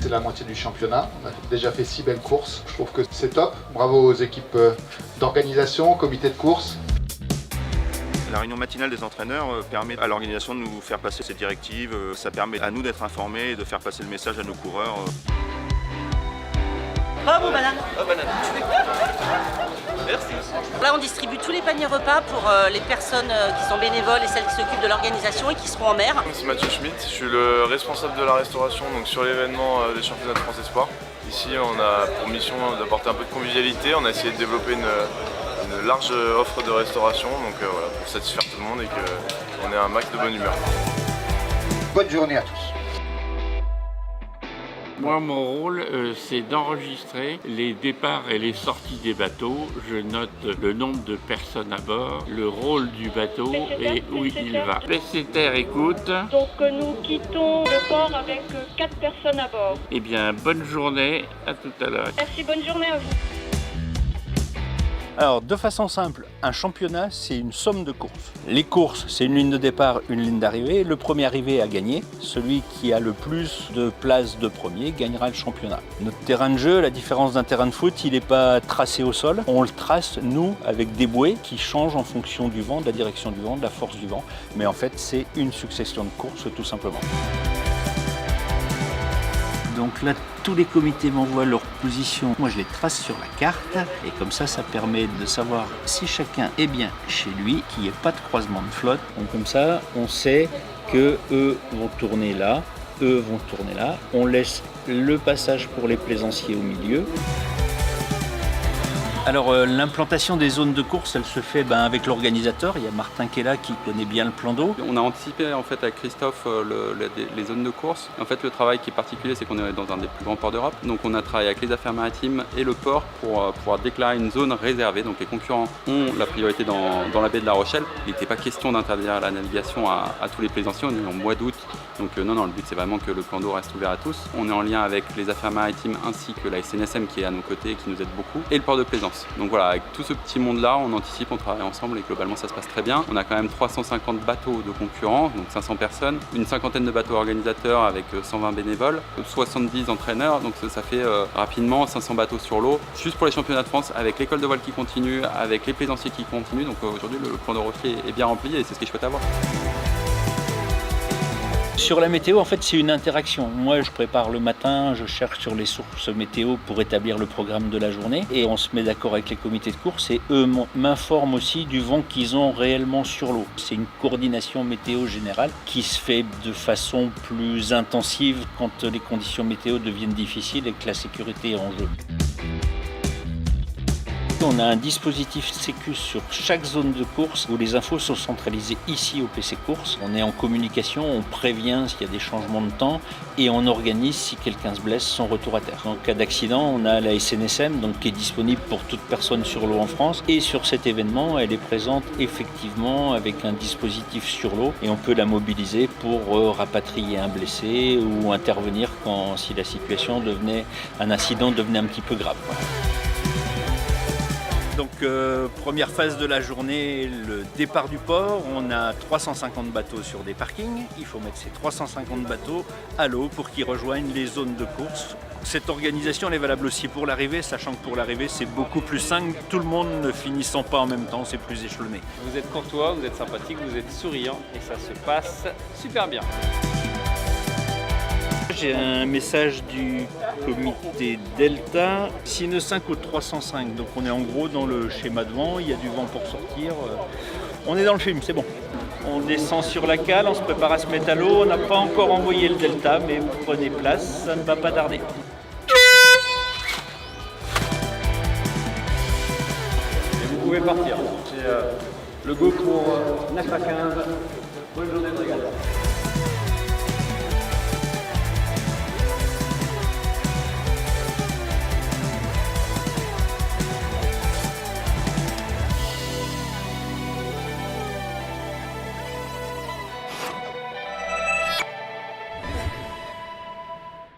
C'est la moitié du championnat. On a déjà fait 6 belles courses. Je trouve que c'est top. Bravo aux équipes d'organisation, au comité de course. La réunion matinale des entraîneurs permet à l'organisation de nous faire passer ces directives. Ça permet à nous d'être informés et de faire passer le message à nos coureurs. Bravo banane. Oh banane. Merci. Là on distribue tous les paniers repas pour les personnes qui sont bénévoles et celles qui s'occupent de l'organisation et qui seront en mer. C'est Mathieu Schmitt, je suis le responsable de la restauration donc sur l'événement des championnats de France Espoir. Ici on a pour mission d'apporter un peu de convivialité, on a essayé de développer une large offre de restauration donc voilà, pour satisfaire tout le monde et qu'on ait un max de bonne humeur. Bonne journée à tous. Moi, mon rôle, c'est d'enregistrer les départs et les sorties des bateaux. Je note le nombre de personnes à bord, le rôle du bateau et où il va. Pesseter écoute. Donc nous quittons le port avec 4 personnes à bord. Eh bien, bonne journée, à tout à l'heure. Merci, bonne journée à vous. Alors, de façon simple, un championnat, c'est une somme de courses. Les courses, c'est une ligne de départ, une ligne d'arrivée. Le premier arrivé a gagné. Celui qui a le plus de places de premier gagnera le championnat. Notre terrain de jeu, la différence d'un terrain de foot, il n'est pas tracé au sol. On le trace, nous, avec des bouées qui changent en fonction du vent, de la direction du vent, de la force du vent. Mais en fait, c'est une succession de courses, tout simplement. Donc là, tous les comités m'envoient leur position. Moi, je les trace sur la carte. Et comme ça permet de savoir si chacun est bien chez lui, qu'il n'y ait pas de croisement de flotte. Donc comme ça, on sait que eux vont tourner là, eux vont tourner là. On laisse le passage pour les plaisanciers au milieu. Alors l'implantation des zones de course, elle se fait avec l'organisateur. Il y a Martin qui est là, qui connaît bien le plan d'eau. On a anticipé en fait avec Christophe les zones de course. En fait le travail qui est particulier, c'est qu'on est dans un des plus grands ports d'Europe. Donc on a travaillé avec les affaires maritimes et le port pour pouvoir déclarer une zone réservée. Donc les concurrents ont la priorité dans la baie de La Rochelle. Il n'était pas question d'interdire la navigation à tous les plaisanciers. On est en mois d'août. Donc non, le but c'est vraiment que le plan d'eau reste ouvert à tous. On est en lien avec les affaires maritimes ainsi que la SNSM qui est à nos côtés et qui nous aide beaucoup. Et le port de plaisance. Donc voilà, avec tout ce petit monde-là, on anticipe, on travaille ensemble et globalement ça se passe très bien. On a quand même 350 bateaux de concurrents, donc 500 personnes, une cinquantaine de bateaux organisateurs avec 120 bénévoles, 70 entraîneurs, donc ça fait rapidement 500 bateaux sur l'eau. Juste pour les championnats de France, avec l'école de voile qui continue, avec les plaisanciers qui continuent, donc aujourd'hui le plan de Rocher est bien rempli et c'est ce qui est chouette à voir. Sur la météo, en fait, c'est une interaction. Moi, je prépare le matin, je cherche sur les sources météo pour établir le programme de la journée et on se met d'accord avec les comités de course et eux m'informent aussi du vent qu'ils ont réellement sur l'eau. C'est une coordination météo générale qui se fait de façon plus intensive quand les conditions météo deviennent difficiles et que la sécurité est en jeu. On a un dispositif Sécu sur chaque zone de course où les infos sont centralisées ici au PC Course. On est en communication, on prévient s'il y a des changements de temps et on organise, si quelqu'un se blesse, son retour à terre. En cas d'accident, on a la SNSM qui est disponible pour toute personne sur l'eau en France. Et sur cet événement, elle est présente effectivement avec un dispositif sur l'eau et on peut la mobiliser pour rapatrier un blessé ou intervenir si la situation un incident devenait un petit peu grave. Donc première phase de la journée, le départ du port. On a 350 bateaux sur des parkings. Il faut mettre ces 350 bateaux à l'eau pour qu'ils rejoignent les zones de course. Cette organisation elle est valable aussi pour l'arrivée, sachant que pour l'arrivée c'est beaucoup plus simple, tout le monde ne finissant pas en même temps, c'est plus échelonné. Vous êtes courtois, vous êtes sympathique, vous êtes souriant et ça se passe super bien. J'ai un message du comité Delta, Sine 5 ou 305, donc on est en gros dans le schéma de vent, il y a du vent pour sortir, on est dans le film, c'est bon. On descend sur la cale, on se prépare à se mettre à l'eau, on n'a pas encore envoyé le Delta, mais prenez place, ça ne va pas tarder. Et vous pouvez partir, c'est le go pour 9 à 15, bonne journée de régal.